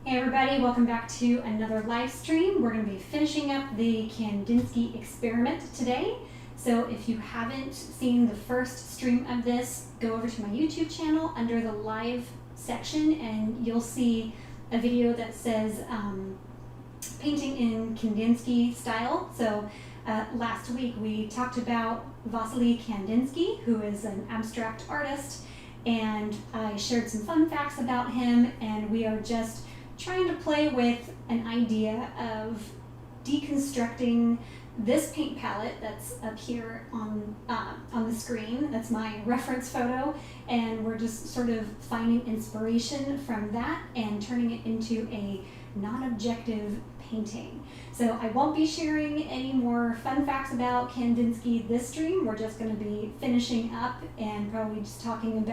Hey everybody, welcome back to another live stream. We're going to be finishing up the Kandinsky experiment today. So if you haven't seen the first stream of this, go over to my YouTube channel under the live section and you'll see a video that says painting in Kandinsky style. So last week we talked about Vasily Kandinsky, who is an abstract artist, and I shared some fun facts about him, and we are just trying to play with an idea of deconstructing this paint palette that's up here on the screen. That's my reference photo, and we're just sort of finding inspiration from that and turning it into a non-objective painting. So I won't be sharing any more fun facts about Kandinsky this stream. We're just going to be finishing up and probably just talking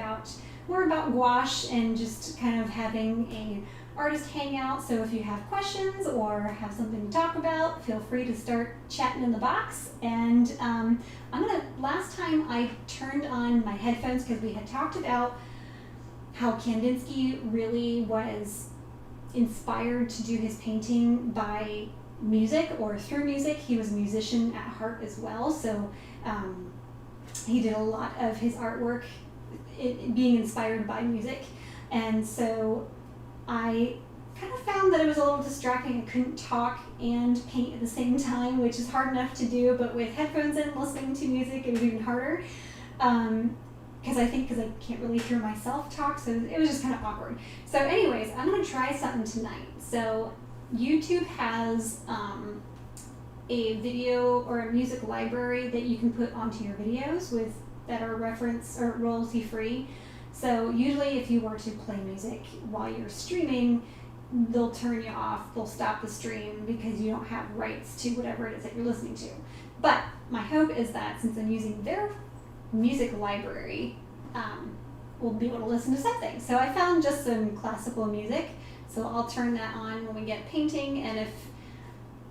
more about gouache and just kind of having a artist hangout. So if you have questions or have something to talk about, feel free to start chatting in the box. And last time I turned on my headphones because we had talked about how Kandinsky really was inspired to do his painting by music or through music. He was a musician at heart as well. So he did a lot of his artwork being inspired by music. And so I kind of found that it was a little distracting. I couldn't talk and paint at the same time, which is hard enough to do, but with headphones in, listening to music, it was even harder. Because I can't really hear myself talk, so it was just kind of awkward. So anyways, I'm going to try something tonight. So YouTube has a video or a music library that you can put onto your videos that are reference or royalty free. So usually if you were to play music while you're streaming, they'll turn you off, they'll stop the stream because you don't have rights to whatever it is that you're listening to. But my hope is that since I'm using their music library, we'll be able to listen to something. So I found just some classical music, so I'll turn that on when we get painting, and if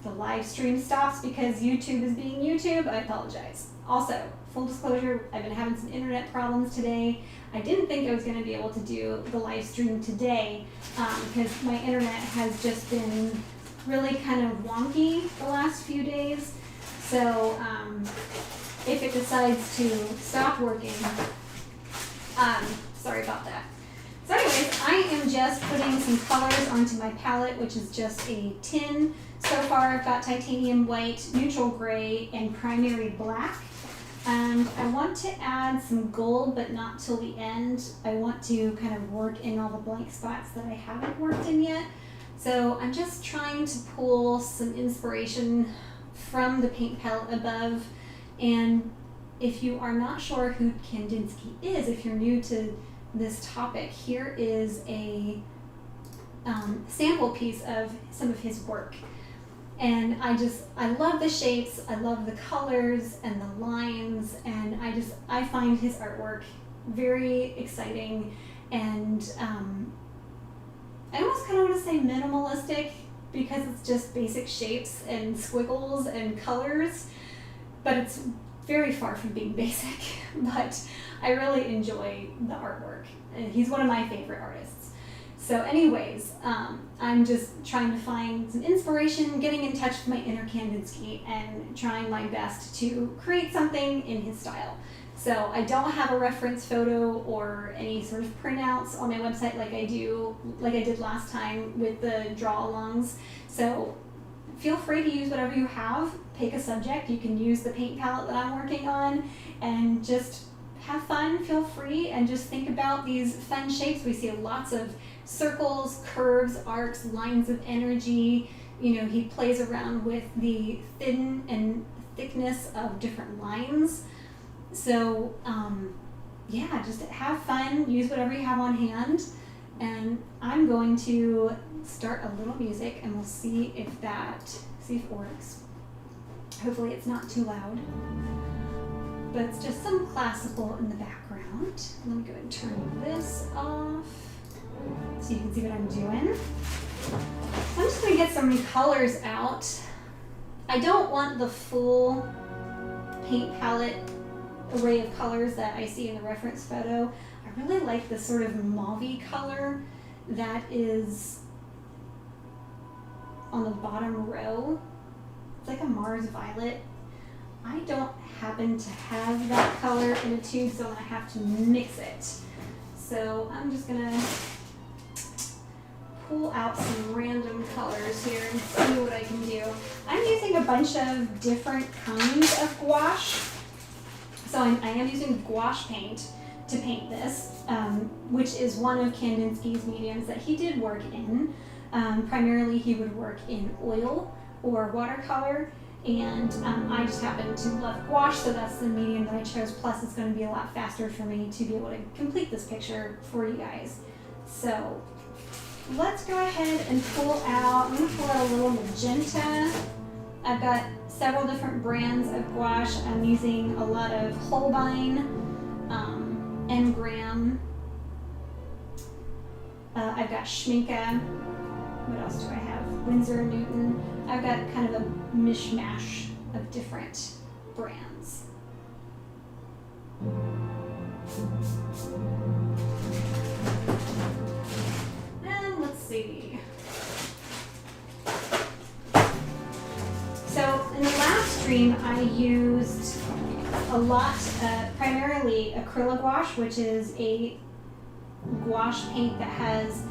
the live stream stops because YouTube is being YouTube, I apologize. Also, full disclosure, I've been having some internet problems today. I didn't think I was going to be able to do the live stream today because my internet has just been really kind of wonky the last few days. So if it decides to stop working, sorry about that. So anyways, I am just putting some colors onto my palette, which is just a tin. So far I've got titanium white, neutral gray, and primary black. And I want to add some gold, but not till the end. I want to kind of work in all the blank spots that I haven't worked in yet. So I'm just trying to pull some inspiration from the paint palette above. And if you are not sure who Kandinsky is, if you're new to this topic, here is a sample piece of some of his work. And I love the shapes, I love the colors and the lines, and I find his artwork very exciting, and I almost kind of want to say minimalistic because it's just basic shapes and squiggles and colors, but it's very far from being basic. But I really enjoy the artwork, and he's one of my favorite artists. So anyways, I'm just trying to find some inspiration, getting in touch with my inner Kandinsky, and trying my best to create something in his style. So I don't have a reference photo or any sort of printouts on my website like I did last time with the draw-alongs. So feel free to use whatever you have. Pick a subject. You can use the paint palette that I'm working on and just have fun, feel free, and just think about these fun shapes. We see lots of circles, curves, arcs, lines of energy. You know, he plays around with the thin and thickness of different lines. So yeah, just have fun, use whatever you have on hand. And I'm going to start a little music and we'll see if it works. Hopefully it's not too loud. But it's just some classical in the background. Let me go ahead and turn this off so you can see what I'm doing. I'm just going to get some colors out. I don't want the full paint palette array of colors that I see in the reference photo. I really like this sort of mauve-y color that is on the bottom row. It's like a Mars violet. I don't happen to have that color in a tube, so I'm gonna have to mix it. So I'm just gonna pull out some random colors here and see what I can do. I'm using a bunch of different kinds of gouache. So I am using gouache paint to paint this, which is one of Kandinsky's mediums that he did work in. Primarily he would work in oil or watercolor, and I just happen to love gouache, so that's the medium that I chose. Plus it's going to be a lot faster for me to be able to complete this picture for you guys. So let's go ahead and pull out, I'm going to pull out a little magenta. I've got several different brands of gouache. I'm using a lot of Holbein, Engram. I've got Schminke. What else do I have? Winsor & Newton. I've got kind of a mishmash of different brands. And let's see. So in the last stream, I used a lot, primarily acrylic gouache, which is a gouache paint that has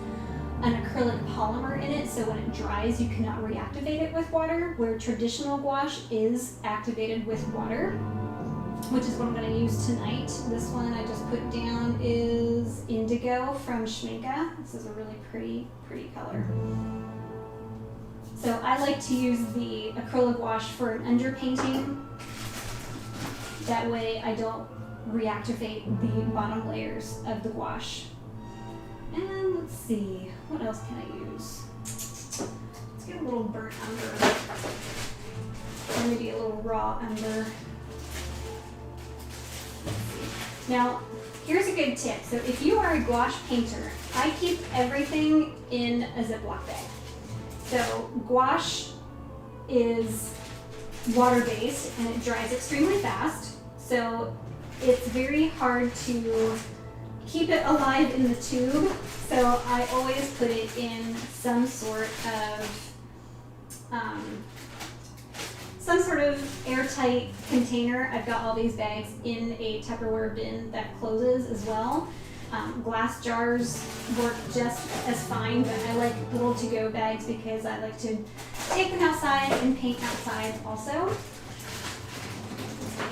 an acrylic polymer in it, so when it dries you cannot reactivate it with water, where traditional gouache is activated with water, which is what I'm going to use tonight. This one I just put down is Indigo from Schminke. This is a really pretty color. So I like to use the acrylic gouache for an underpainting. That way I don't reactivate the bottom layers of the gouache. And let's see, what else can I use? Let's get a little burnt umber, or maybe a little raw umber. Now, here's a good tip. So if you are a gouache painter, I keep everything in a Ziploc bag. So gouache is water-based and it dries extremely fast. So it's very hard to keep it alive in the tube, so I always put it in some sort of airtight container. I've got all these bags in a Tupperware bin that closes as well. Glass jars work just as fine, but I like little to-go bags because I like to take them outside and paint outside also.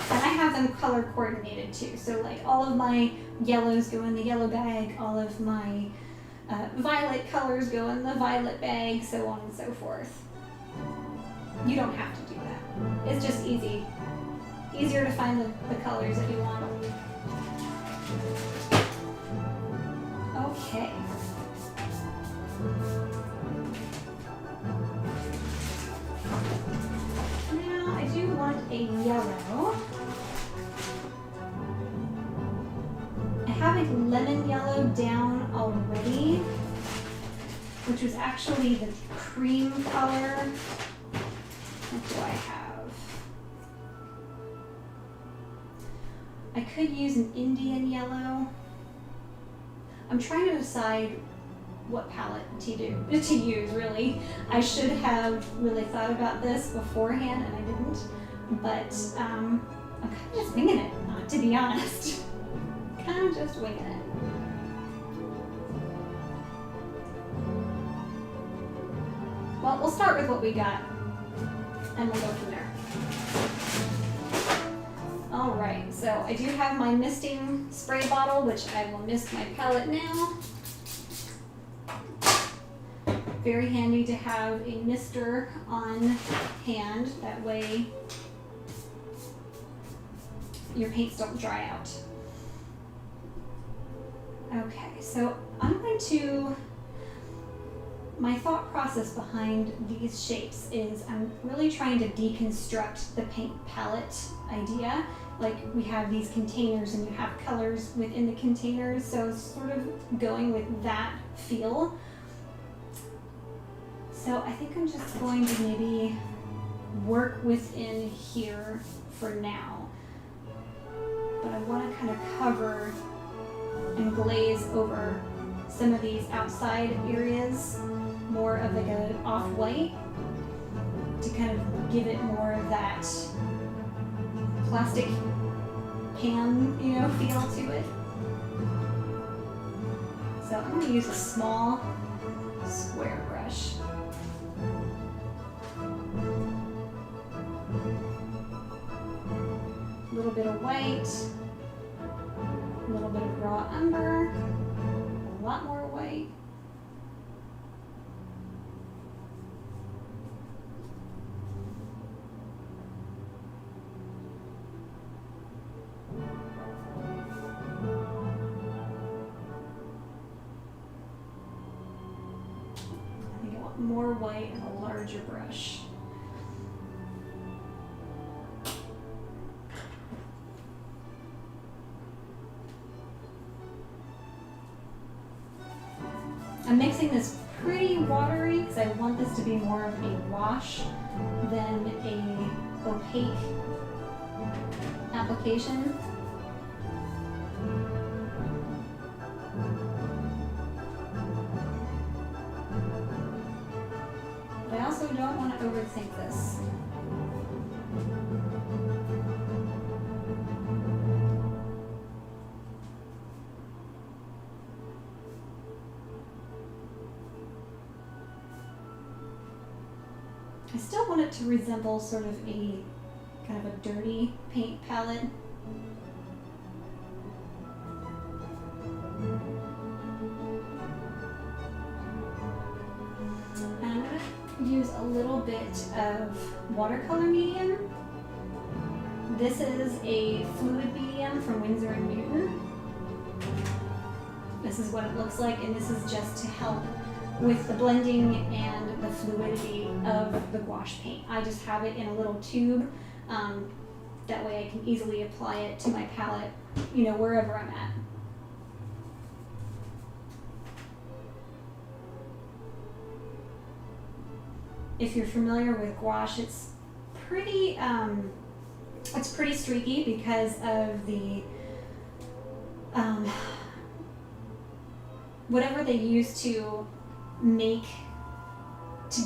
And I have them color coordinated too. So like all of my yellows go in the yellow bag, all of my violet colors go in the violet bag, so on and so forth. You don't have to do that. It's just easier to find the colors that you want. Okay. Now I do want a yellow. I have a lemon yellow down already, which was actually the cream color. What do I have? I could use an Indian yellow. I'm trying to decide what palette to use, really. I should have really thought about this beforehand, and I didn't. But I'm kind of just winging it, to be honest. Kind of just winging it. Well, we'll start with what we got, and we'll go from there. Alright, so I do have my misting spray bottle, which I will mist my palette now. Very handy to have a mister on hand, that way your paints don't dry out. Okay, so my thought process behind these shapes is I'm really trying to deconstruct the paint palette idea. Like we have these containers and you have colors within the containers, so sort of going with that feel. So I think I'm just going to maybe work within here for now. But I want to kind of cover and glaze over some of these outside areas, more of like an off-white. to kind of give it more of that plastic pan, you know, feel to it. So I'm going to use a small square brush. A little bit of white, a little bit of raw umber, a lot more white. More white and a larger brush. I'm mixing this pretty watery because I want this to be more of a wash than a opaque application. But I also don't want to overthink this. I still want it to resemble sort of a kind of a dirty paint palette. And I'm going to use a little bit of watercolor medium. This is a fluid medium from Winsor & Newton. This is what it looks like, and this is just to help with the blending and the fluidity of the gouache paint. I just have it in a little tube. That way I can easily apply it to my palette, you know, wherever I'm at. If you're familiar with gouache, it's pretty streaky because of the whatever they use to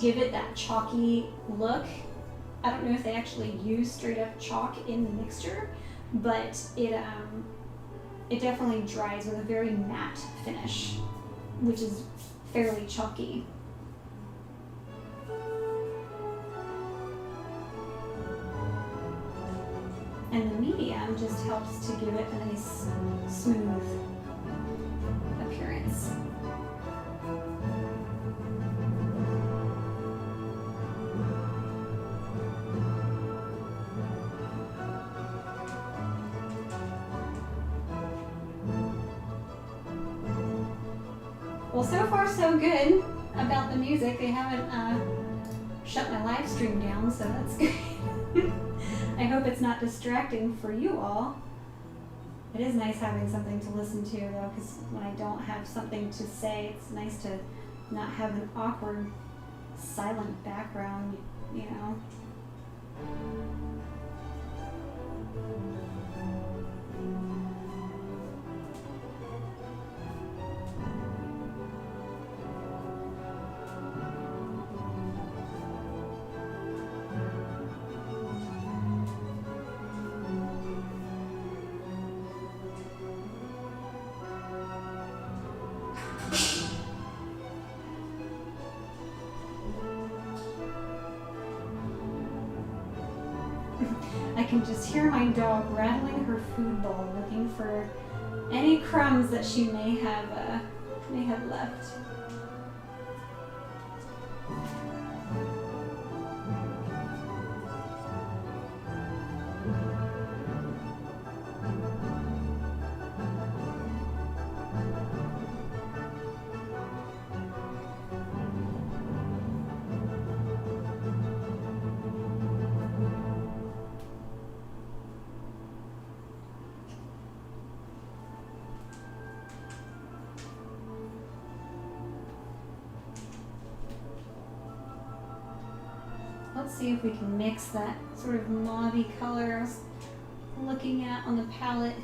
give it that chalky look. I don't know if they actually use straight up chalk in the mixture, but it definitely dries with a very matte finish, which is fairly chalky. And the medium just helps to give it a nice smooth appearance. Well, so far so good about the music. They haven't shut my live stream down, so that's good. I hope it's not distracting for you all. It is nice having something to listen to, though, because when I don't have something to say, it's nice to not have an awkward, silent background, you know. I can just hear my dog rattling her food bowl, looking for any crumbs that she may have left. Let's see if we can mix that sort of mauve-y color I was looking at on the palette.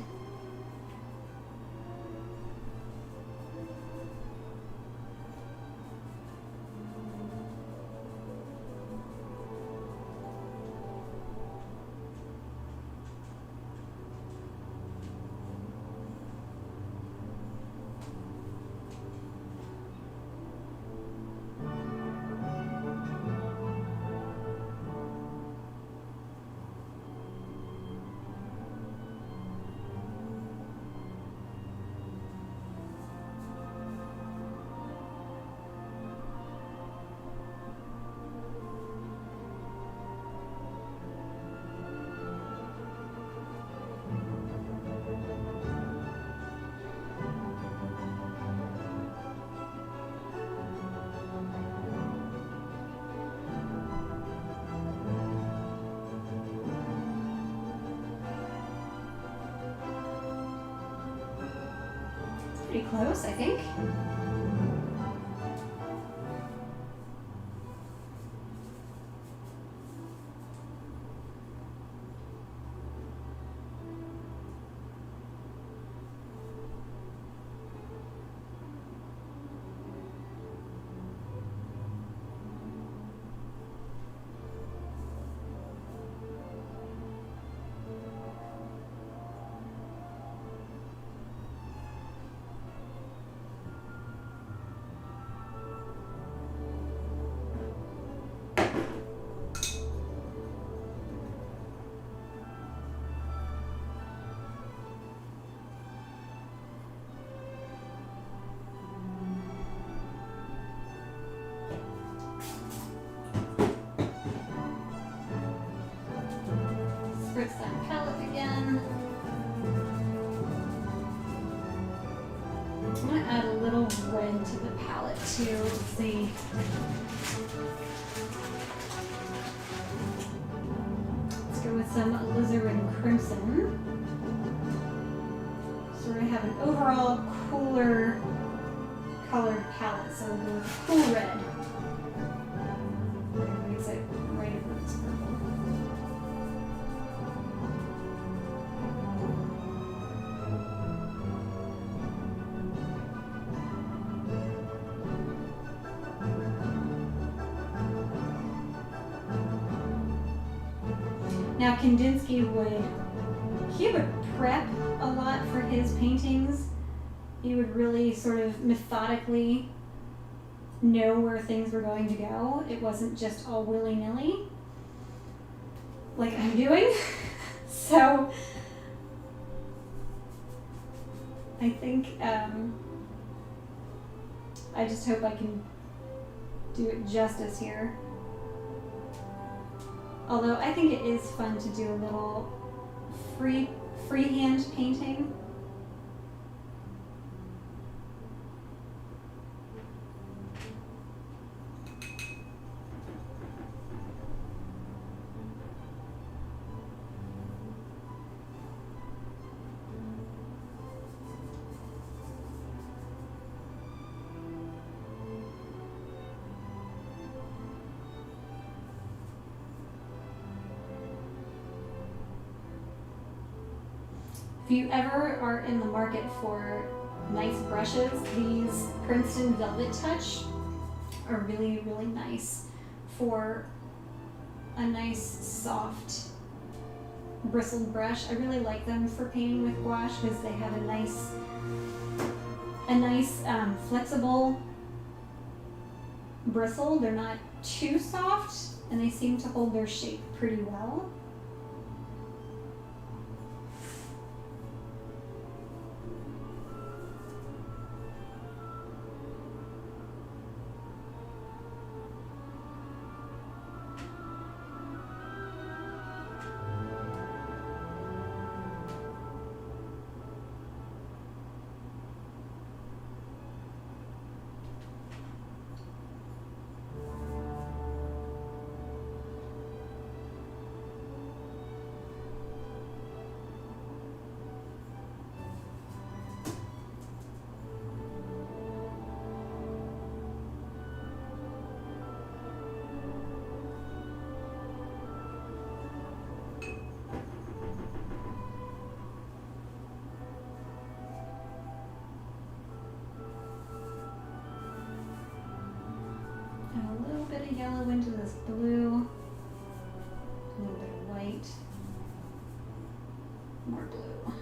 pretty close, I think. Spritz that palette again. I'm going to add a little red to the palette too. Let's see. Let's go with some alizarin crimson. So we're going to have an overall cooler colored palette. So we'll go with cool red. Raise it right over this purple. Now Kandinsky would prep a lot for his paintings. He would really sort of methodically know where things were going to go. It wasn't just all willy-nilly like I'm doing. So I think I just hope I can do it justice here. Although I think it is fun to do a little freehand painting. If you ever are in the market for nice brushes, these Princeton Velvet Touch are really, really nice for a nice soft bristled brush. I really like them for painting with gouache because they have a nice flexible bristle. They're not too soft and they seem to hold their shape pretty well. Yellow into this blue, a little bit of white, more blue.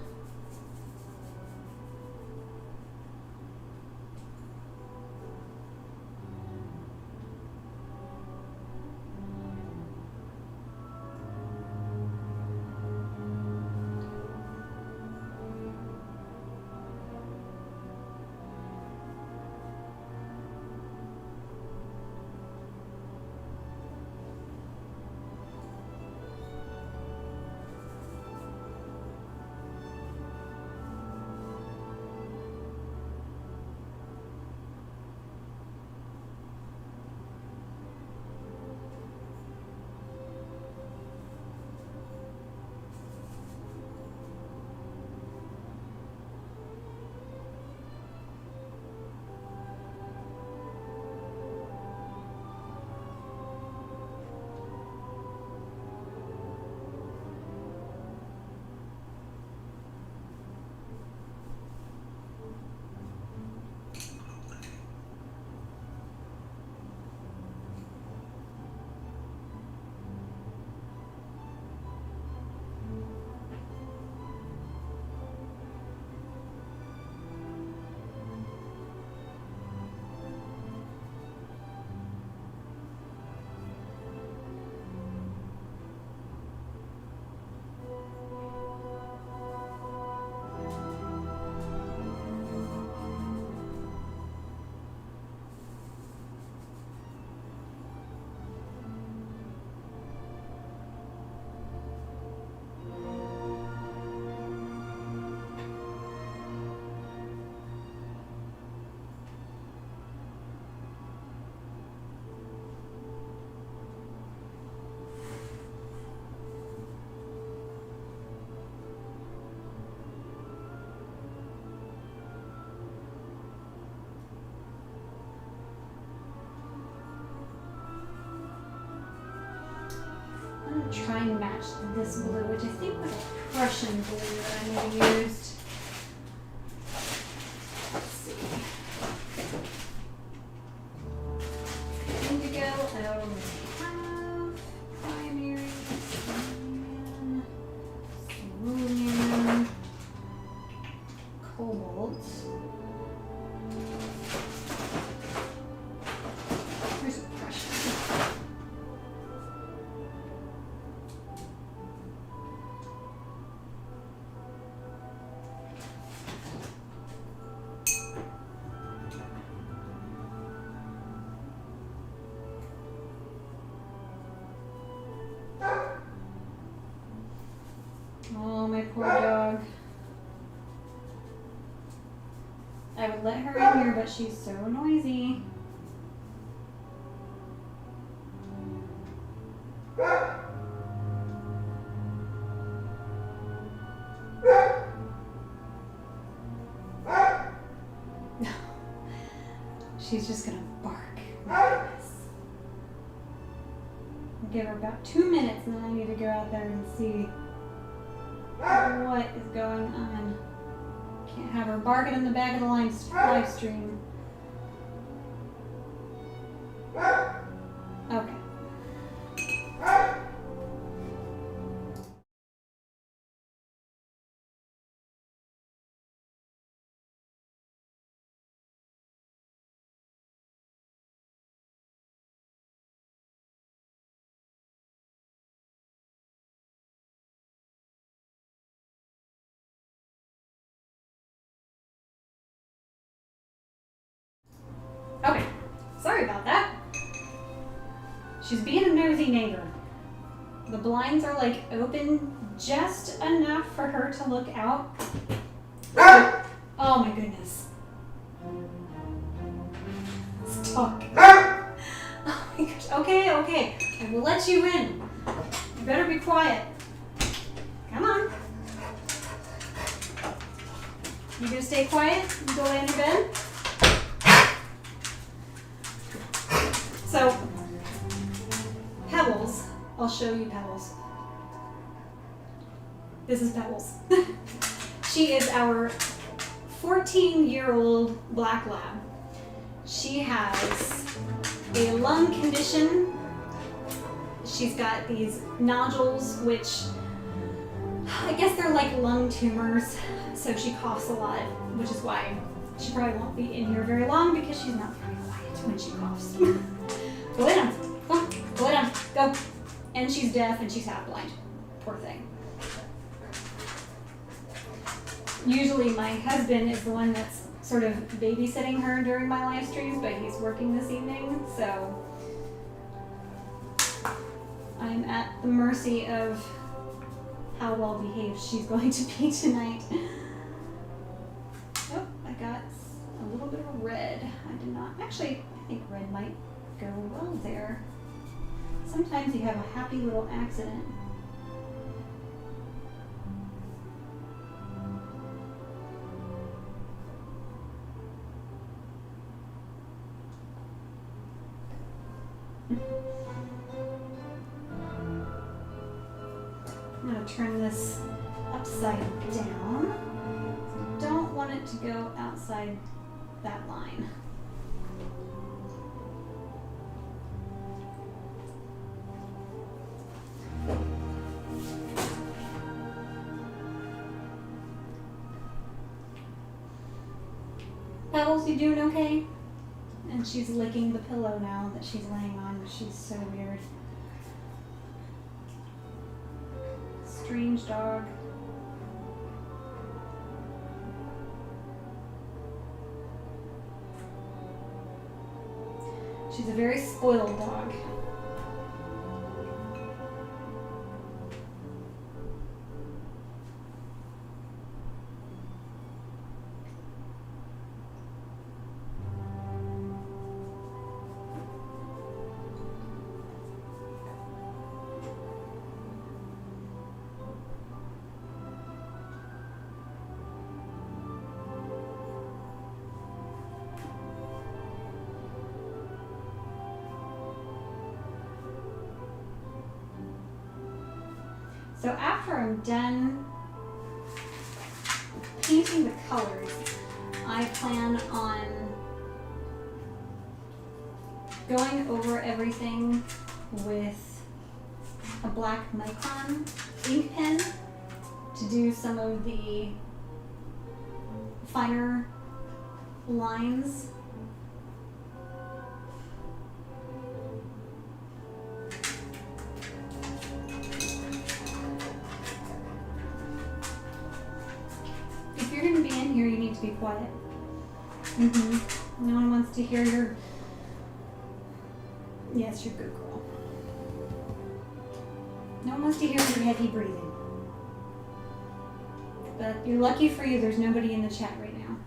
and match this blue, which I think was a Prussian blue that I may have used. Let's see. Indigo, I already have. Primary, cerulean, cobalt. Here's a Prussian. Oh, my poor dog. I would let her in here, but she's so noisy. She's just gonna bark. My goodness. I'll give her about 2 minutes and then I need to go out there and see what is going on. Can't have her barking in the back of the live stream. Okay. Okay, sorry about that. She's being a nosy neighbor. The blinds are like open just enough for her to look out. Oh my goodness. Stop. Oh my gosh. Okay, okay. I will let you in. You better be quiet. Come on. You gonna stay quiet? You go lay in your bed? So, Pebbles, I'll show you Pebbles. This is Pebbles. She is our 14-year-old black lab. She has a lung condition. She's got these nodules, which I guess they're like lung tumors. So she coughs a lot, which is why she probably won't be in here very long because she's not very quiet when she coughs. Go lay down. Go lay down. Go. And she's deaf and she's half blind. Poor thing. Usually my husband is the one that's sort of babysitting her during my live streams, but he's working this evening, so I'm at the mercy of how well behaved she's going to be tonight. Oh, I got a little bit of red. I did not. Actually, I think red might go well there. Sometimes you have a happy little accident. I'm going to turn this upside down. I don't want it to go outside that line. Pebbles, you doing okay? And she's licking the pillow now that she's laying on. She's so weird. Strange dog. She's a very spoiled dog. So after I'm done painting the colors, I plan on going over everything with a black Micron ink pen to do some of the finer lines. If you're going to be in here, you need to be quiet. No one wants to hear your... Yes, you're a good girl. No one wants to hear your heavy breathing. But you're lucky for you, there's nobody in the chat right now.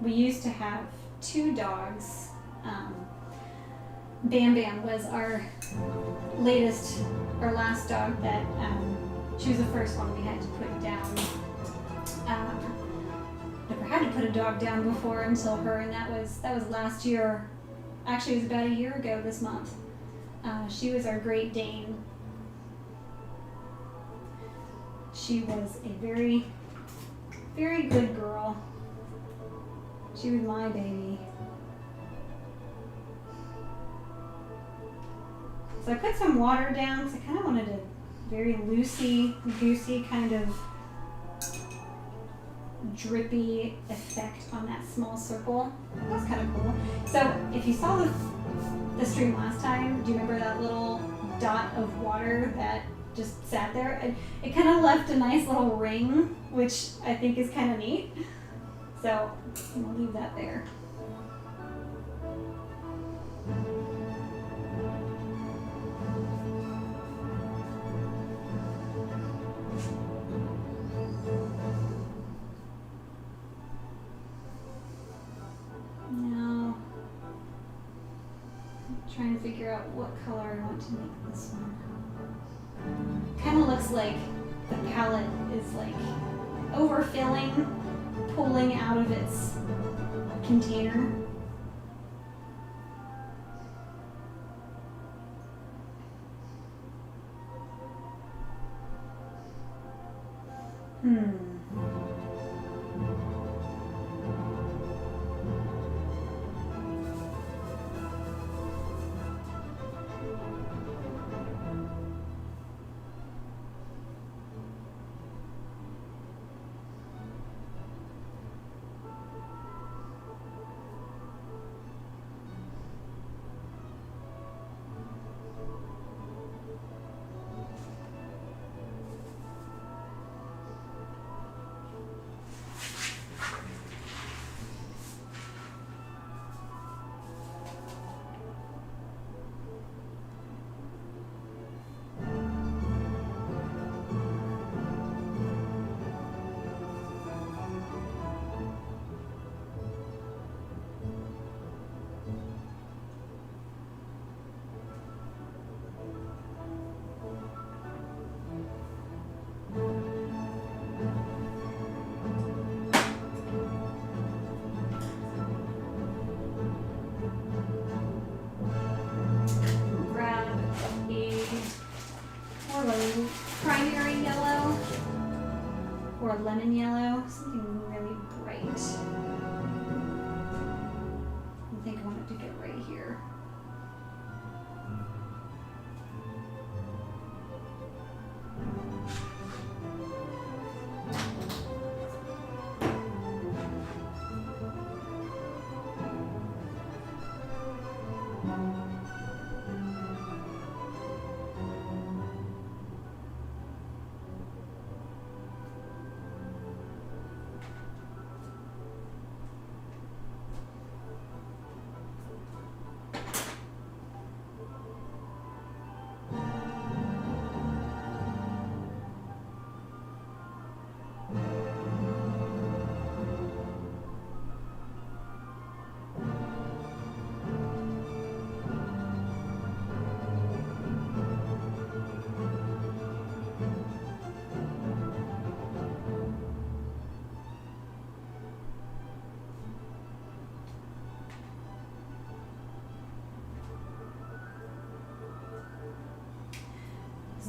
We used to have 2 dogs. Bam Bam was our last dog that she was the first one we had to put down. Never had to put a dog down before until her, and that was last year. Actually, it was about a year ago this month. She was our Great Dane. She was a very, very good girl. She was my baby. So I put some water down because I kind of wanted a very loosey-goosey kind of drippy effect on that small circle. That was kind of cool. So if you saw the stream last time, do you remember that little dot of water that just sat there? It kind of left a nice little ring, which I think is kind of neat. So I'm gonna leave that there. Now, I'm trying to figure out what color I want to make this one. Kind of looks like the palette is like overfilling, pulling out of its container.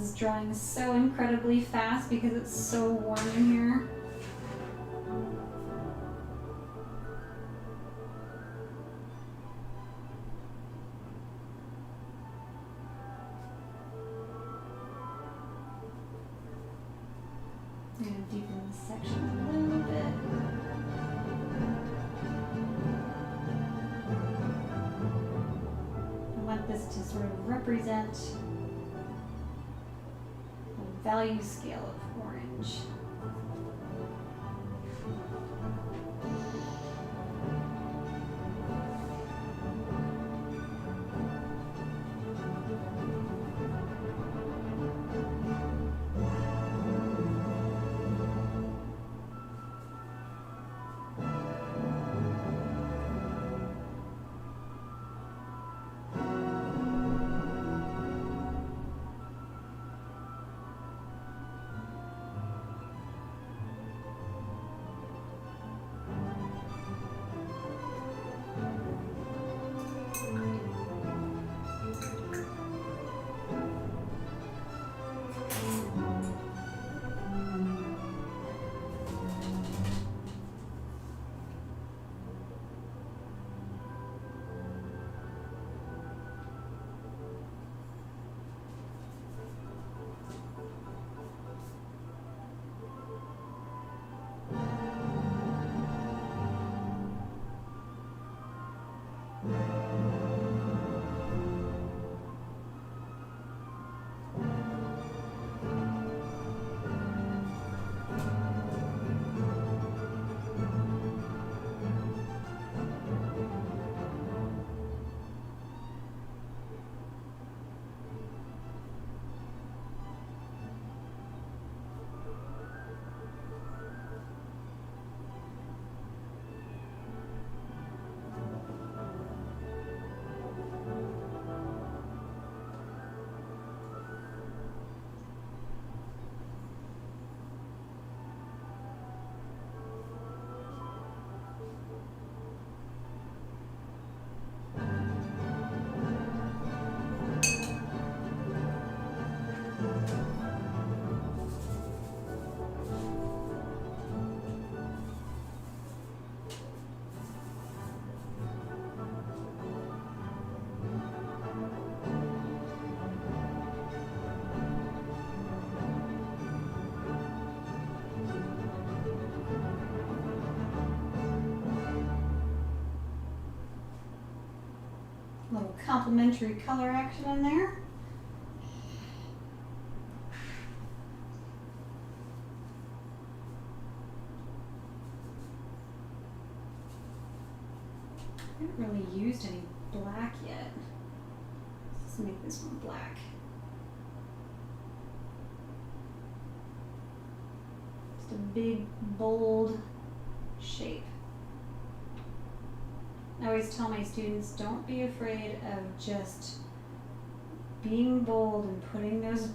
is drying so incredibly fast because it's so warm in here. I'm going to deepen this section a little bit. I want this to sort of represent a value scale of orange. Little complementary color action in there. I haven't really used any black yet. Let's make this one black. Just a big, bold shape. I always tell my students, don't be afraid of just being bold and putting those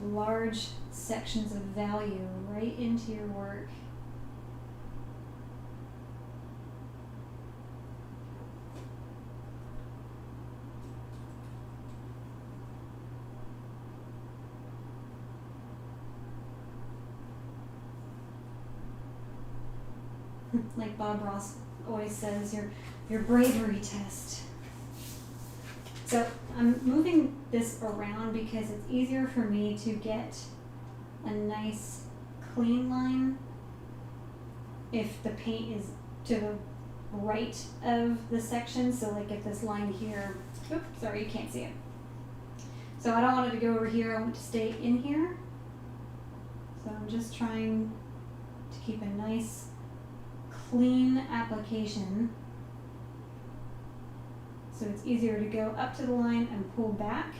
large sections of value right into your work. Like Bob Ross always says, your bravery test. So I'm moving this around because it's easier for me to get a nice clean line if the paint is to the right of the section. So like if this line here, oops, sorry, you can't see it. So I don't want it to go over here, I want it to stay in here. So I'm just trying to keep a nice clean application so it's easier to go up to the line and pull back,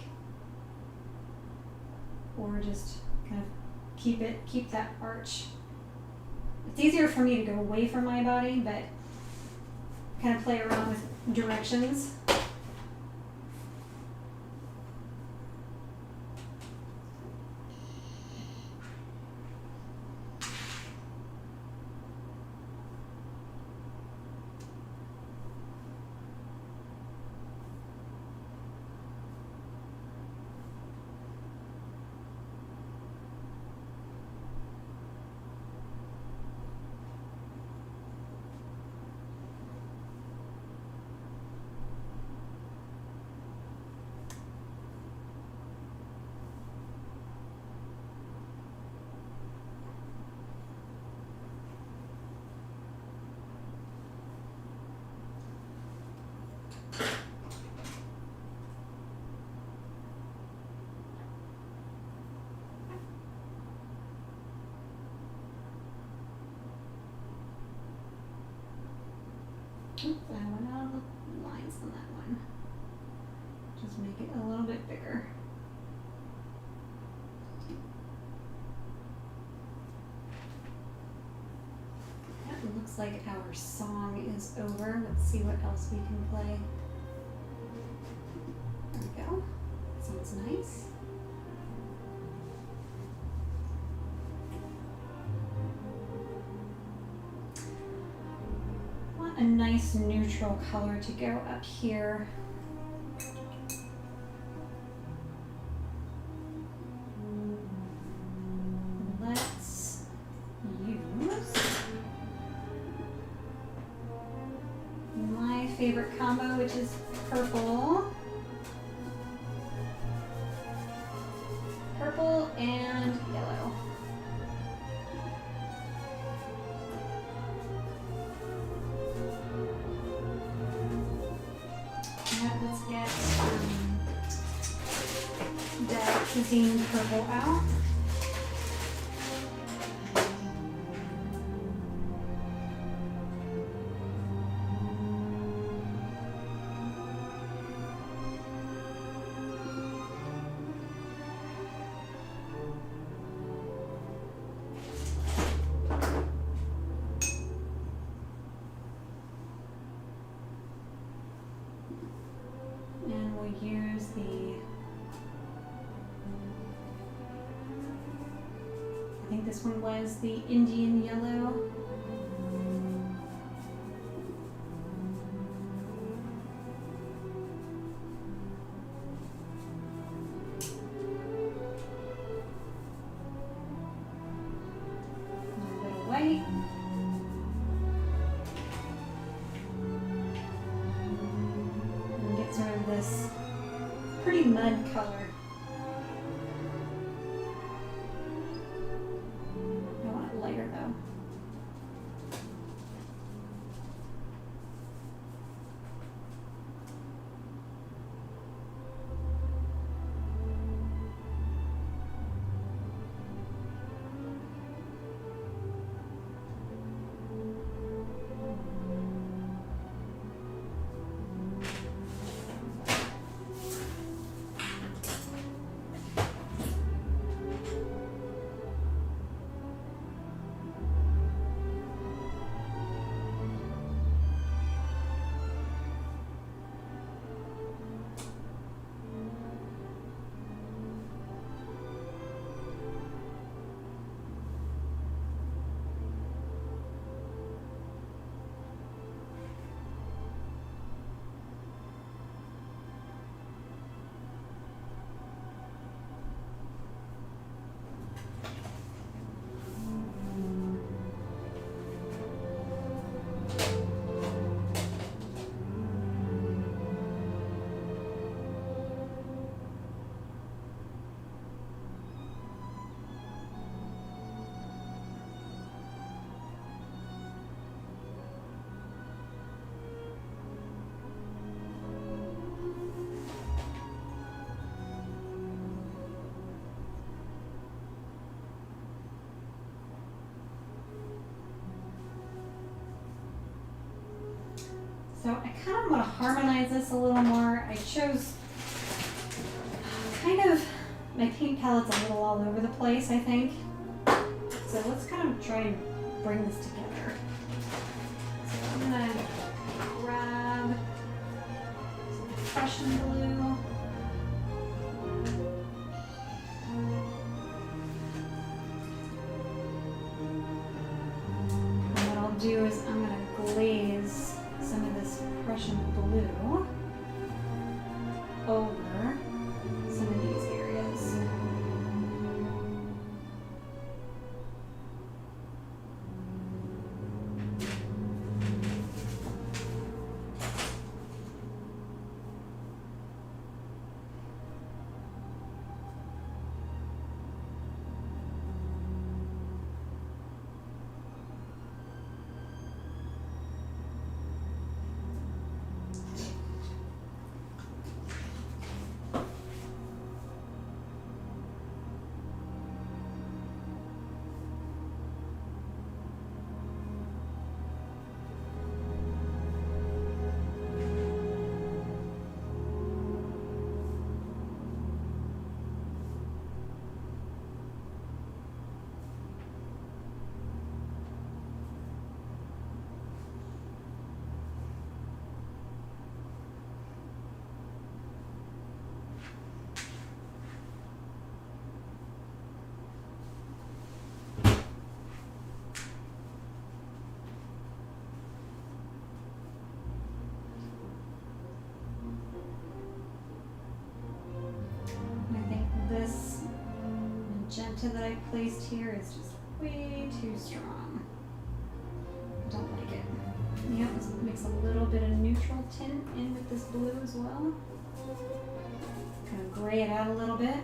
or just kind of keep that arch. It's easier for me to go away from my body, but kind of play around with directions. Oop, I went out of the lines on that one. Just make it a little bit bigger. That looks like our song is over. Let's see what else we can play. There we go. Sounds nice. Want a nice neutral color to go up here. Let's use my favorite combo, which is purple. Purple and yellow. Let's get that cuisine purple out. Use I think this one was the Indian yellow. A little bit of white. And get sort of this pretty mud color. I want it lighter though. So I kind of want to harmonize this a little more. I chose kind of, my paint palette's a little all over the place, I think. So let's kind of try and bring this together. So I'm going to grab some Prussian blue. And what I'll do is I'm going to glaze some of this Prussian blue over some of these areas. magenta that I placed here is just way too strong. I don't like it. Yeah, let's mix a little bit of neutral tint in with this blue as well. Kind of gray it out a little bit.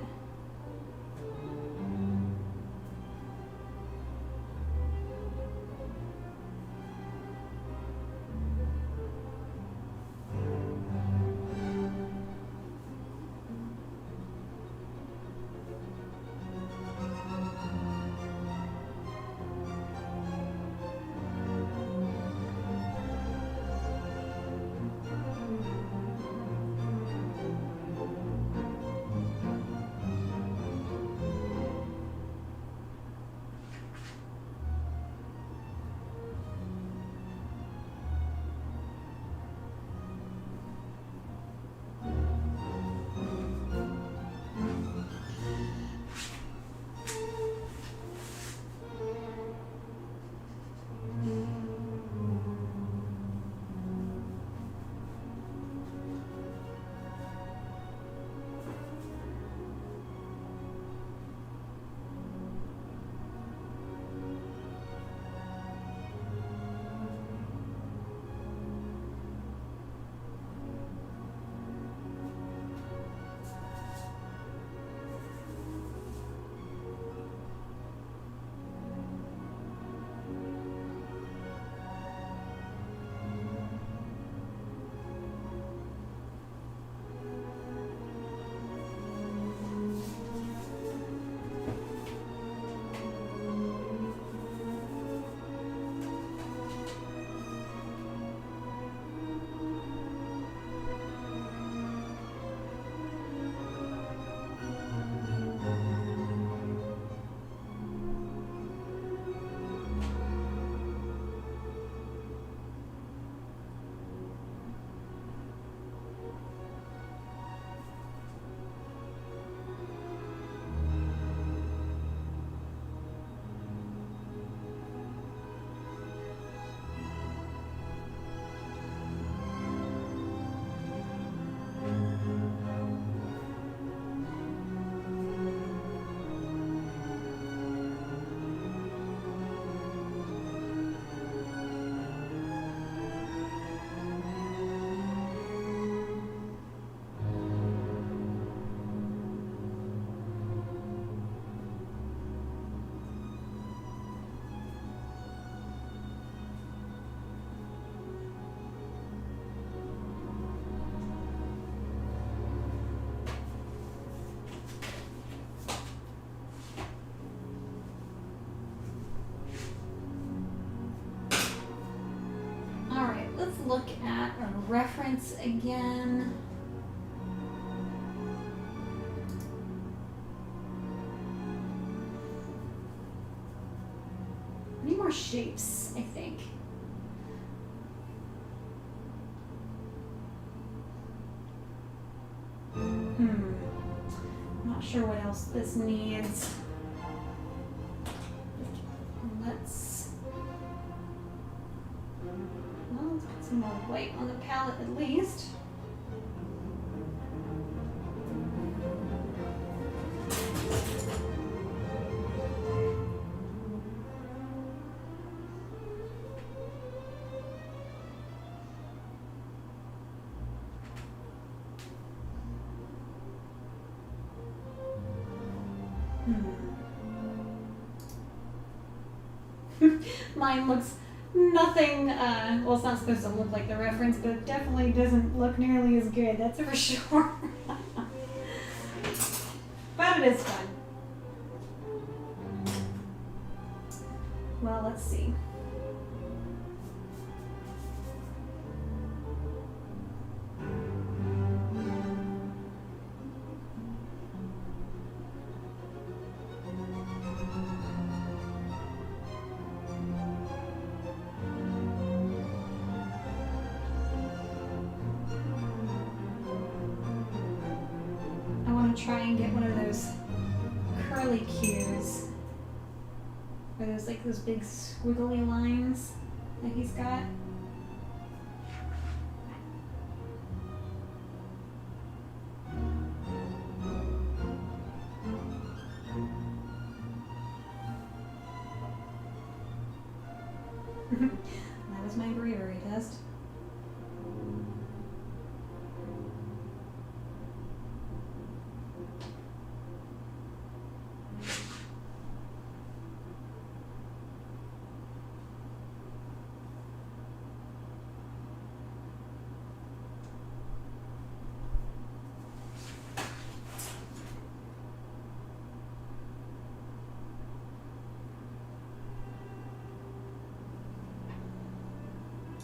Look at a reference again. I need more shapes, I think. Not sure what else this needs. Let's put some more white on the palette at least. Mine looks nothing, well, it's not supposed to look like the reference, but it definitely doesn't look nearly as good, that's for sure. But it is fun. Well, let's see. Try and get one of those curly cues, or those like those big squiggly lines that he's got. That was my bravery test.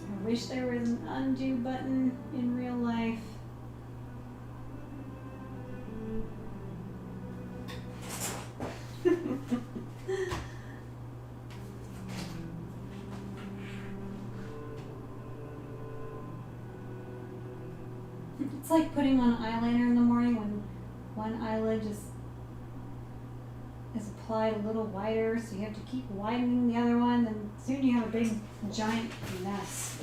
I wish there was an undo button in real life. It's like putting on eyeliner in the morning when one eyelid just is applied a little wider, so you have to keep widening the other one, and soon you have a big giant mess.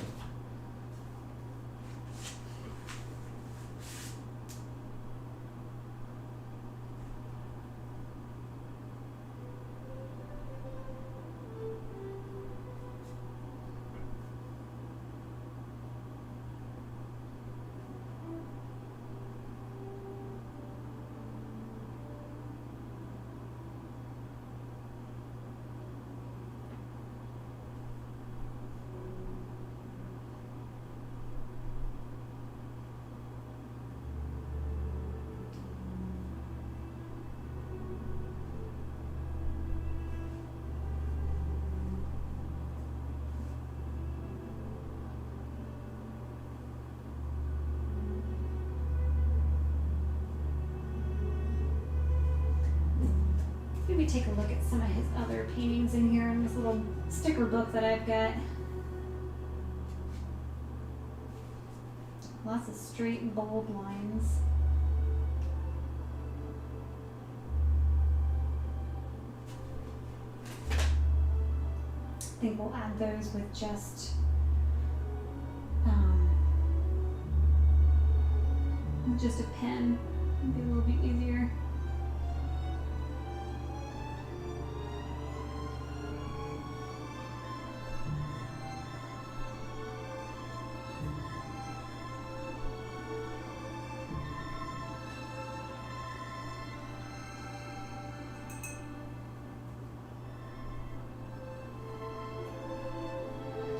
Maybe take a look at some of his other paintings in here in this little sticker book that I've got. Lots of straight and bold lines. I think we'll add those with just a pen. It'll be a little bit easier.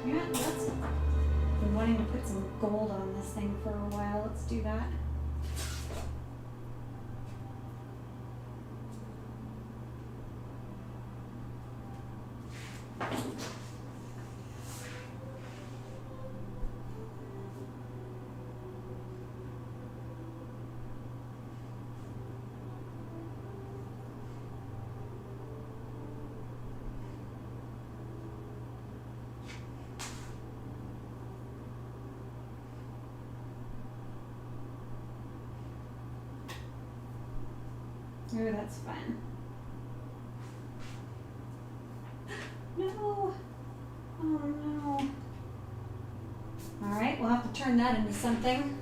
Yeah, that's been wanting to put some gold on this thing for a while. Let's do that. Oh, that's fun. No. Oh no. Alright, we'll have to turn that into something.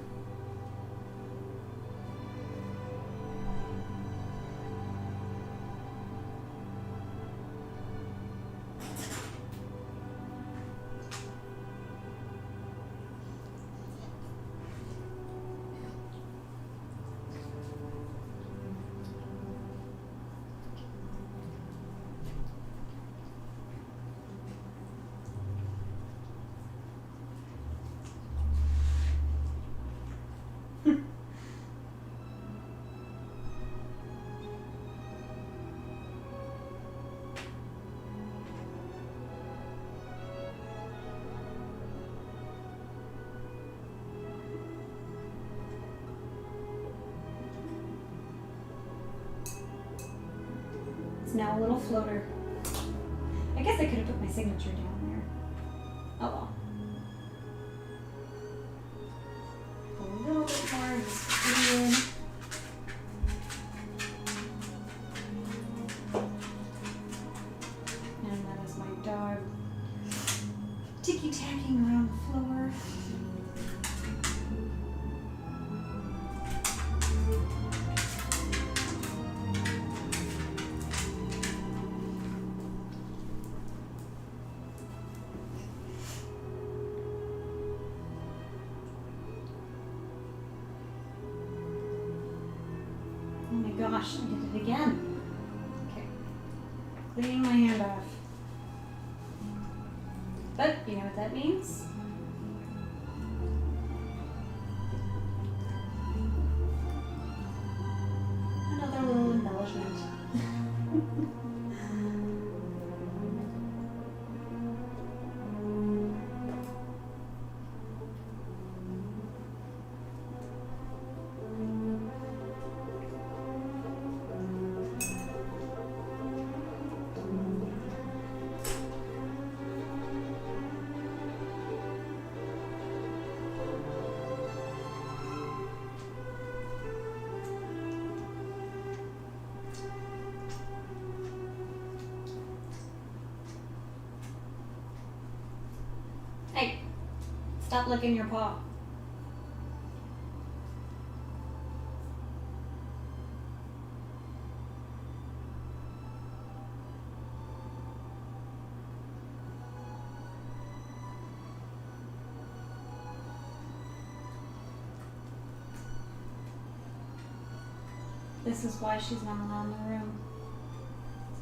Now a little floater. I guess I could have put my signature down there. Oh well. A little bit more of this fluid. And that is my dog ticky-tacking around the floor. gosh, I did it again. Okay, cleaning my hand off. But you know what that means? Another little embellishment. Hey, stop licking your paw. This is why she's not allowed in the room.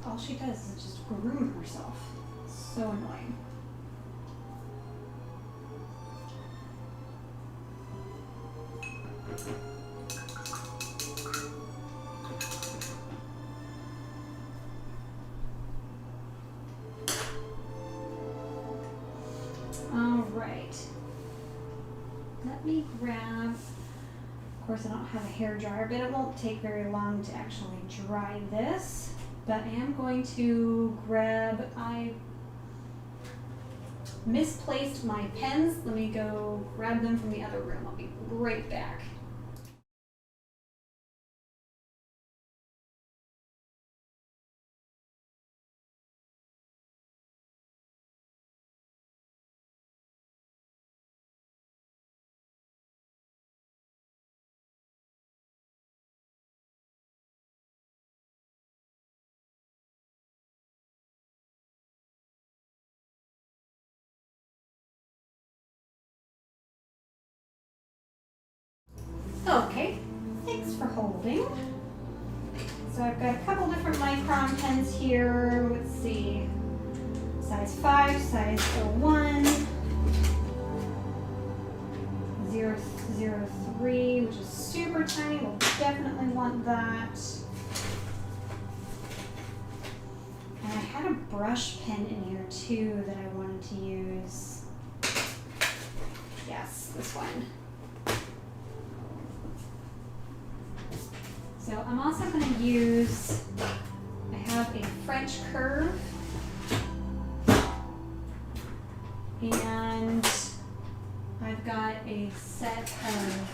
All she does is just groom herself. So annoying. All right. Let me grab, of course I don't have a hair dryer, but it won't take very long to actually dry this. But I am going to grab, I misplaced my pens. Let me go grab them from the other room. I'll be right back. Okay, thanks for holding. So I've got a couple different micron pens here. Let's see, size 5, size 01, 003, which is super tiny. We'll definitely want that. And I had a brush pen in here too that I wanted to use. Yes, this one. So I'm also going to use, I have a French curve, and I've got a set of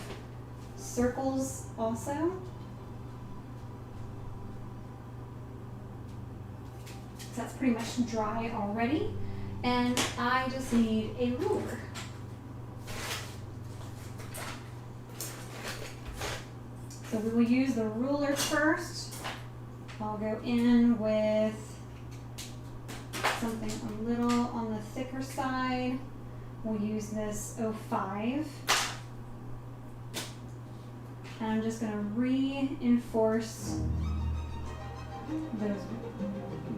circles also. So that's pretty much dry already, and I just need a ruler. So we will use the ruler first. I'll go in with something a little on the thicker side. We'll use this 05. And I'm just going to reinforce those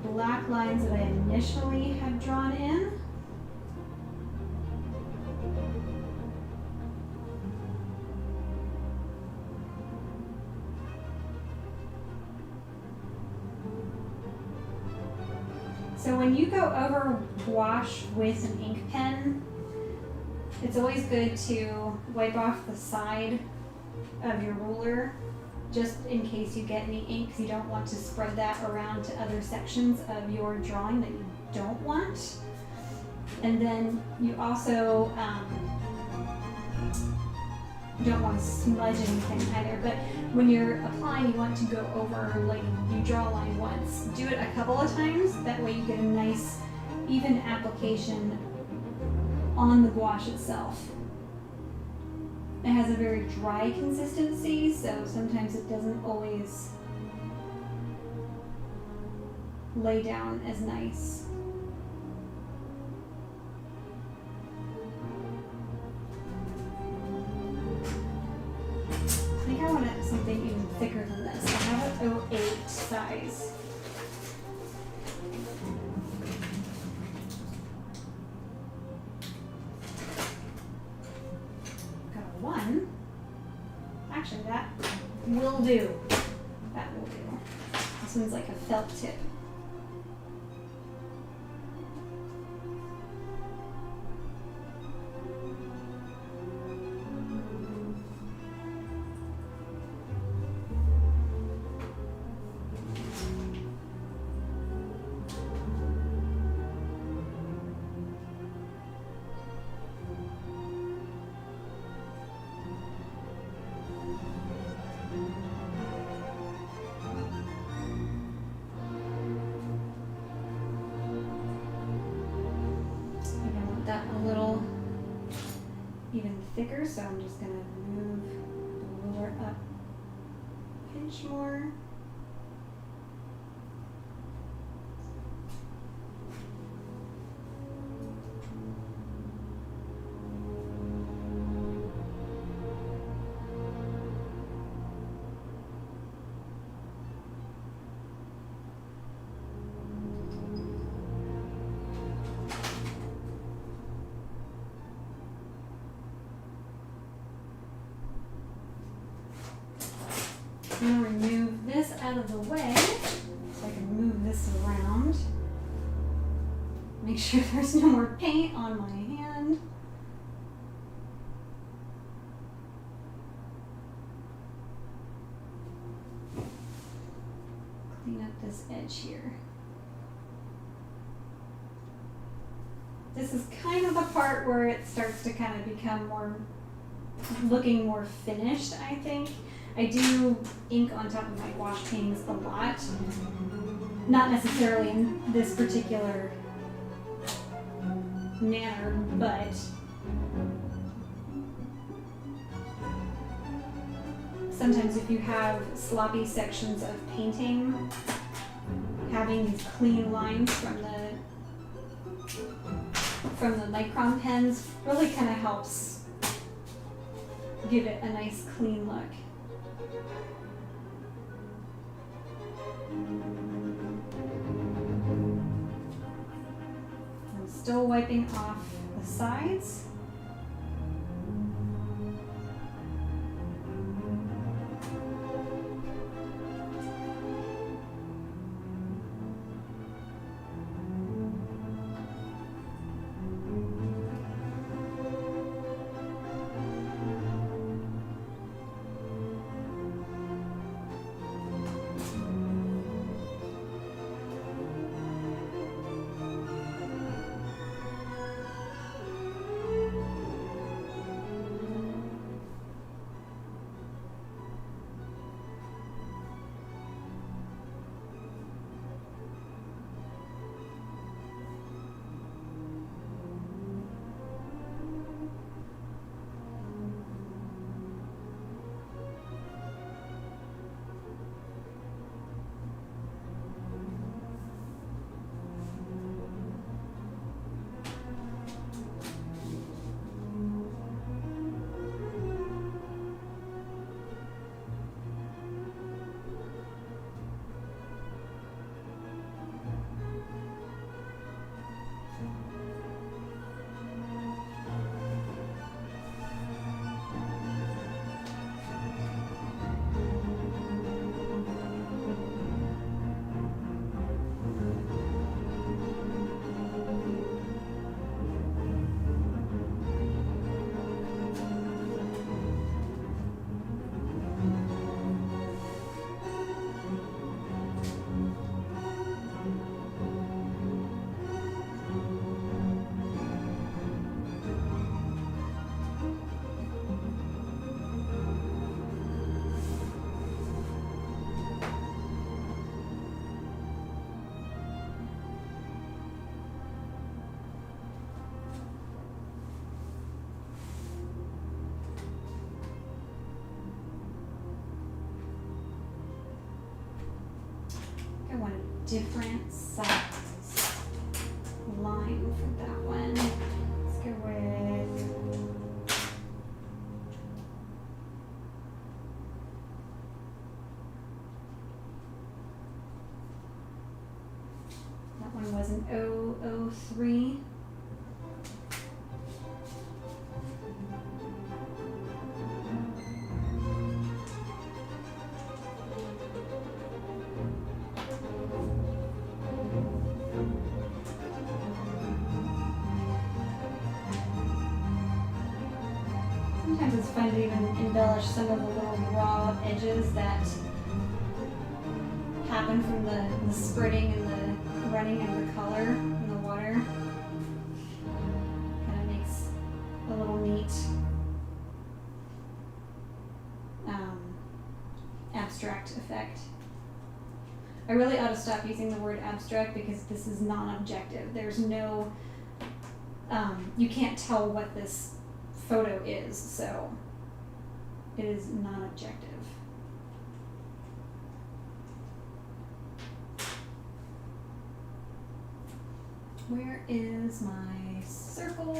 black lines that I initially had drawn in. So when you go over gouache with an ink pen, it's always good to wipe off the side of your ruler, just in case you get any ink, 'cause you don't want to spread that around to other sections of your drawing that you don't want. And then you also don't want to smudge anything either, but when you're applying, you want to go over, like, you draw a line once, do it a couple of times, that way you get a nice even application on the gouache itself. It has a very dry consistency, so sometimes it doesn't always lay down as nice. I think I want something even thicker than this. I have 0.08 size. Got a 1. Actually, that will do. That will do. This one's like a felt tip. That a little even thicker, so I'm just going to move the ruler up a pinch more. I'm going to remove this out of the way so I can move this around. Make sure there's no more paint on my hand. Clean up this edge here. This is kind of the part where it starts to kind of become more, looking more finished, I think. I do ink on top of my gouache paintings a lot. Not necessarily in this particular manner, but sometimes if you have sloppy sections of painting, having these clean lines from the micron pens really kind of helps give it a nice clean look. I'm still wiping off the sides. I want a different size line for that one. Let's go with one was an 003. Sometimes it's fun to even embellish some of the little raw edges that happen from the spreading and the running of the color in the water. Kind of makes a little neat abstract effect. I really ought to stop using the word abstract because this is non-objective. There's no, you can't tell what this photo is, so it is non-objective. Where is my circle?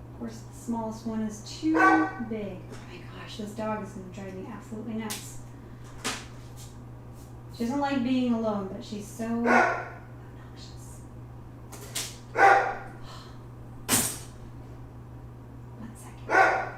Of course, the smallest one is too big. Oh my gosh, this dog is going to drive me absolutely nuts. She doesn't like being alone, but she's so obnoxious. One second.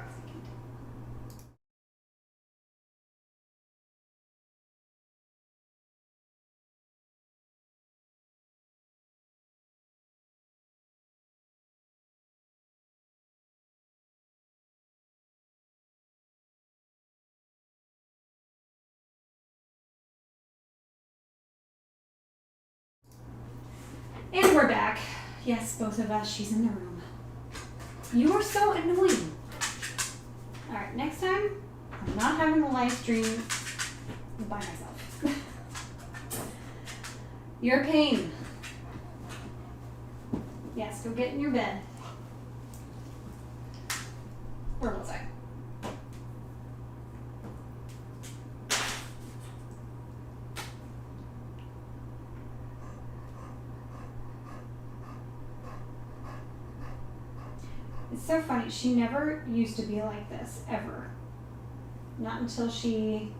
And we're back. Yes, both of us. She's in the room. You are so annoying. All right, next time, I'm not having a live stream by myself. You're a pain. Yes, go get in your bed. Where was I? It's so funny. She never used to be like this, ever. Not until she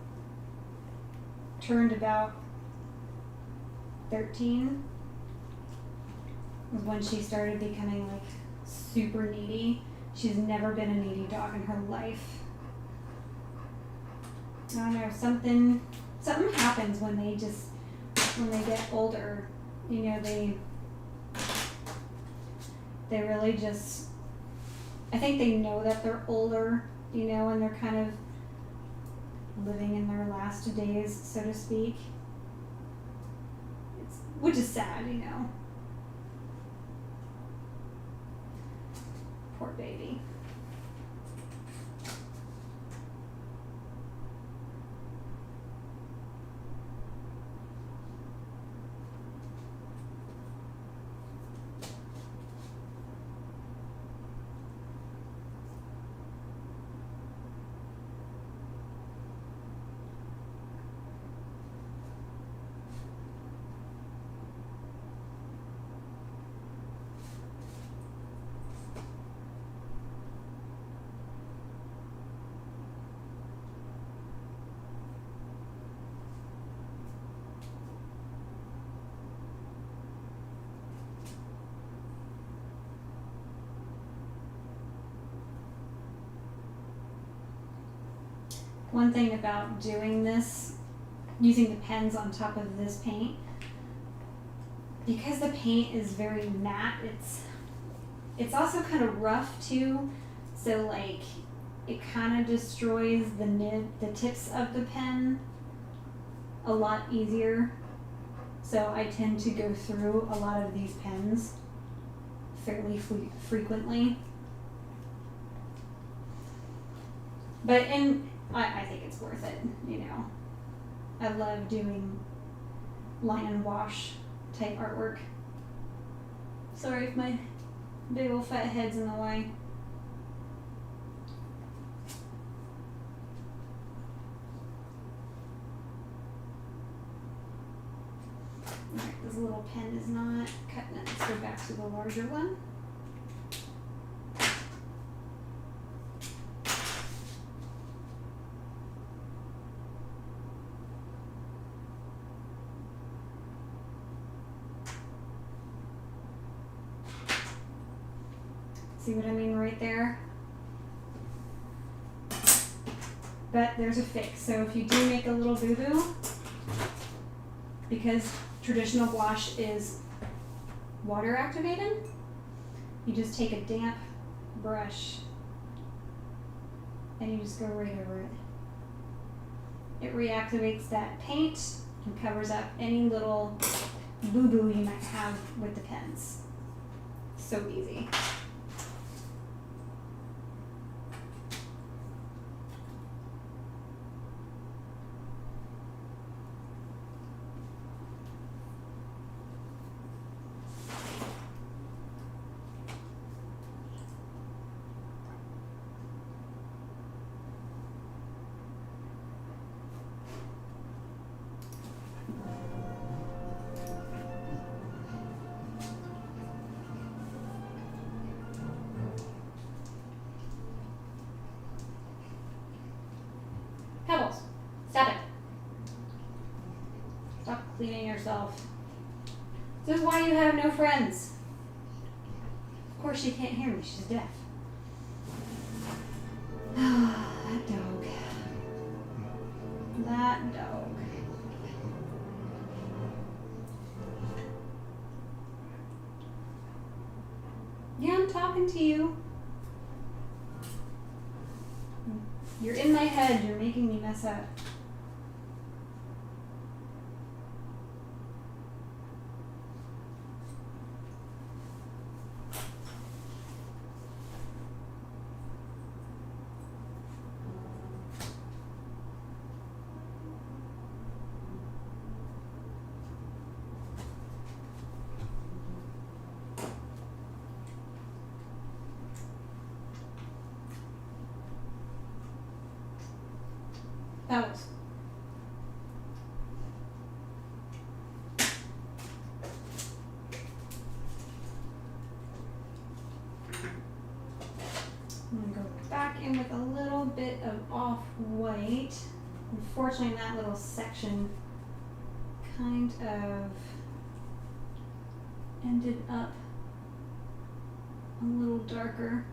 turned about 13 was when she started becoming like super needy. She's never been a needy dog in her life. I don't know, something happens when they get older. You know, they really just, I think they know that they're older, you know, and they're kind of living in their last days, so to speak. Which is sad, you know. Poor baby. One thing about doing this, using the pens on top of this paint, because the paint is very matte, it's also kind of rough too, so like it kind of destroys the tips of the pen a lot easier. So I tend to go through a lot of these pens fairly frequently. But I think it's worth it, you know. I love doing line and wash type artwork. Sorry if my big old fat head's in the way. Alright, this little pen is not cutting it. Let's go back to the larger one. See what I mean right there? But there's a fix. So if you do make a little boo-boo, because traditional gouache is water activated, you just take a damp brush and you just go right over it. It reactivates that paint and covers up any little boo-boo you might have with the pens. So easy. Pebbles, stop it. Stop cleaning yourself. This is why you have no friends. Of course she can't hear me, she's deaf. That dog. That dog. Yeah, I'm talking to you. You're in my head, you're making me mess up. Pebbles. I'm going to go back in with a little bit of off-white. Unfortunately, that little section kind of ended up a little darker.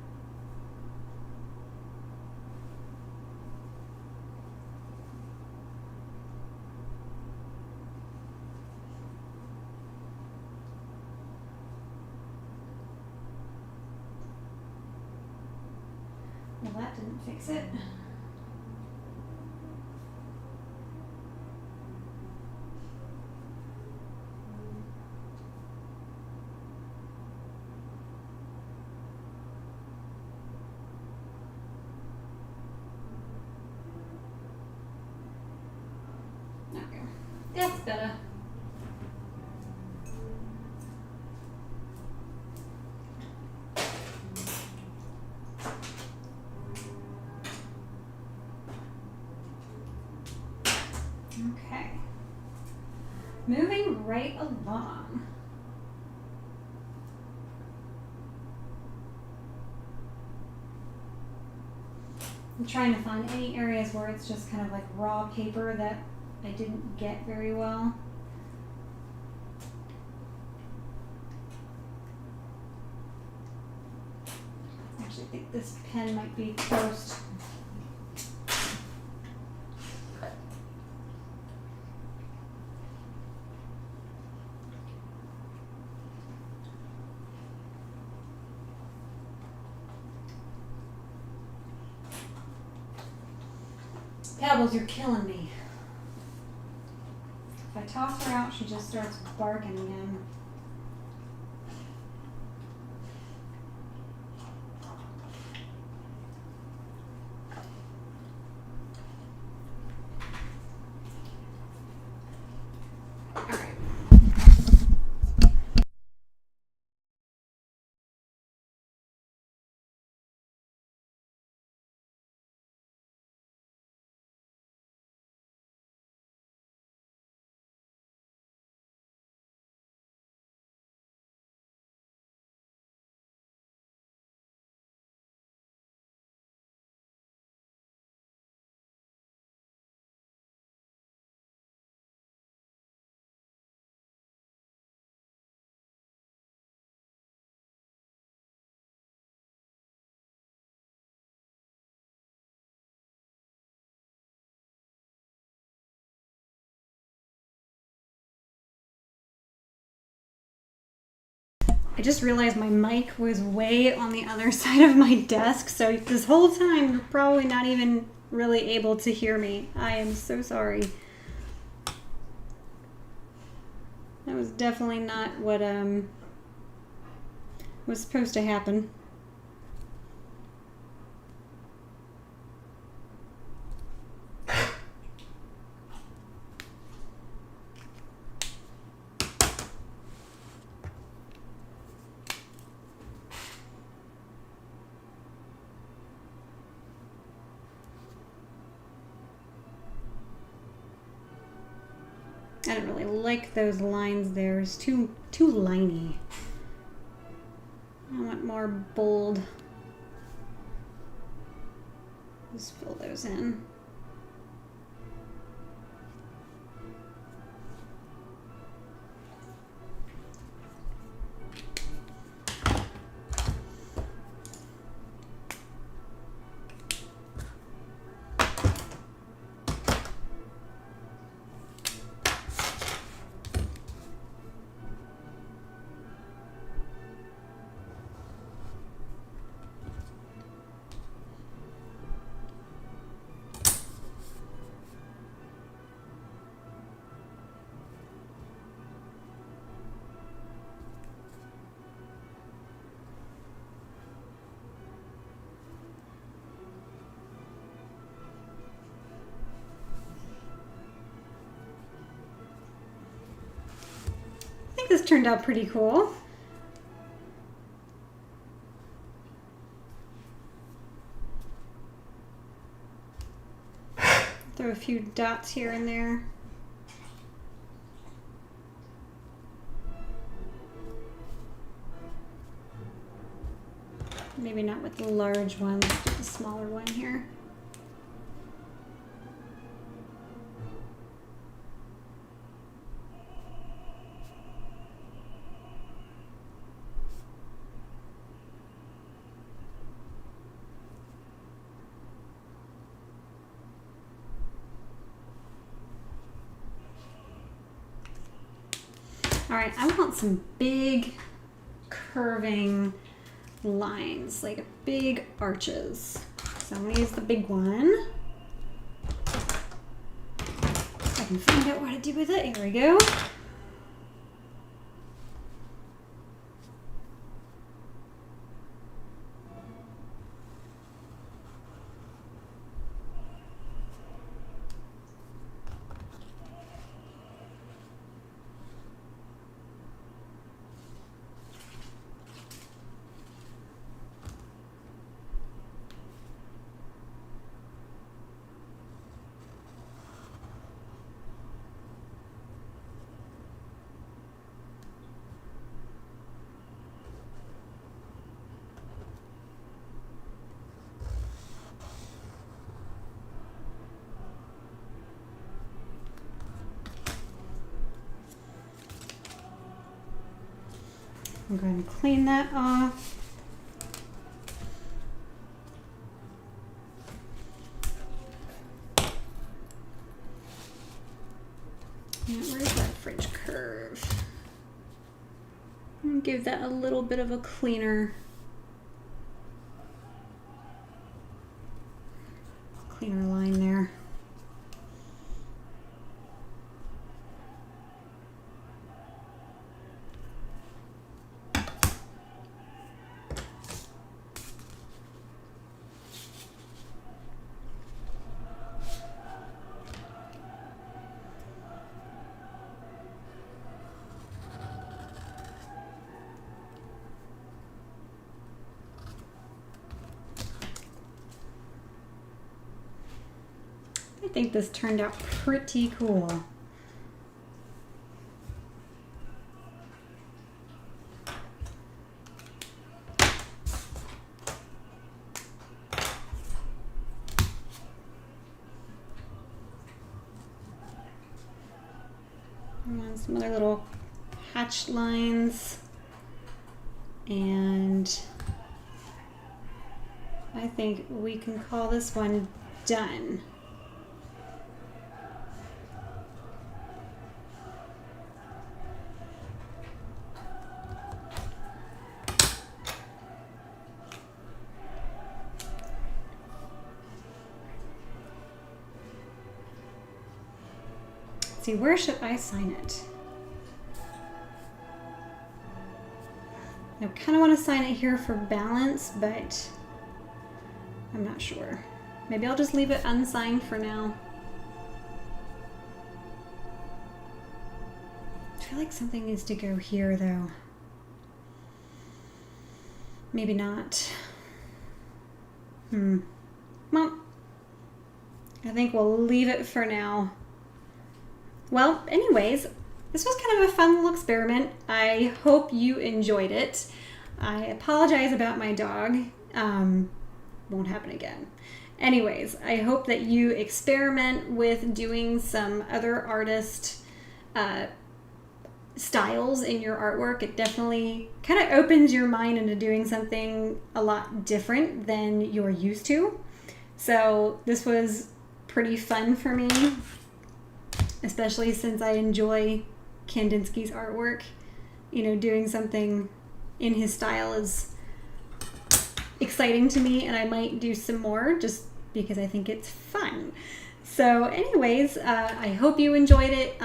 Well, that didn't fix it. Okay, that's better. Okay, moving right along. I'm trying to find any areas where it's just kind of like raw paper that I didn't get very well. Actually, I think this pen might be toast. Pebbles, you're killing me. If I toss her out, she just starts barking again. I just realized my mic was way on the other side of my desk, so this whole time you're probably not even really able to hear me. I am so sorry. That was definitely not what was supposed to happen. I don't really like those lines there. It's too liney. I want more bold. Just fill those in. I think this turned out pretty cool. Throw a few dots here and there. Maybe not with the large ones, but the smaller one here. All right, I want some big curving lines, like big arches. So I'm gonna use the big one. If I can find out what to do with it. Here we go. I'm going to clean that off. And where's that French curve? I'm going to give that a little bit of a cleaner line there. I think this turned out pretty cool. And some other little hatched lines. And I think we can call this one done. see, where should I sign it? I kind of want to sign it here for balance, but I'm not sure. Maybe I'll just leave it unsigned for now. I feel like something needs to go here though. Maybe not. Well, I think we'll leave it for now. Well, anyways, this was kind of a fun little experiment. I hope you enjoyed it. I apologize about my dog. Won't happen again. Anyways, I hope that you experiment with doing some other artist styles in your artwork. It definitely kind of opens your mind into doing something a lot different than you're used to. So this was pretty fun for me, especially since I enjoy Kandinsky's artwork. You know, doing something in his style is exciting to me, and I might do some more just because I think it's fun. So anyways, I hope you enjoyed it.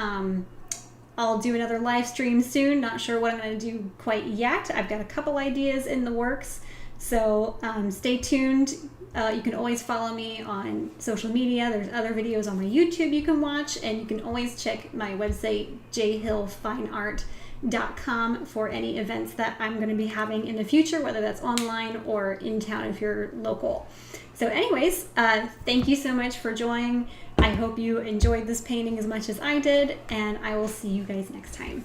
I'll do another live stream soon. Not sure what I'm going to do quite yet. I've got a couple ideas in the works, so stay tuned. You can always follow me on social media. There's other videos on my YouTube you can watch, and you can always check my website, jhillfineart.com, for any events that I'm going to be having in the future, whether that's online or in town if you're local. So anyways, thank you so much for joining. I hope you enjoyed this painting as much as I did, and I will see you guys next time.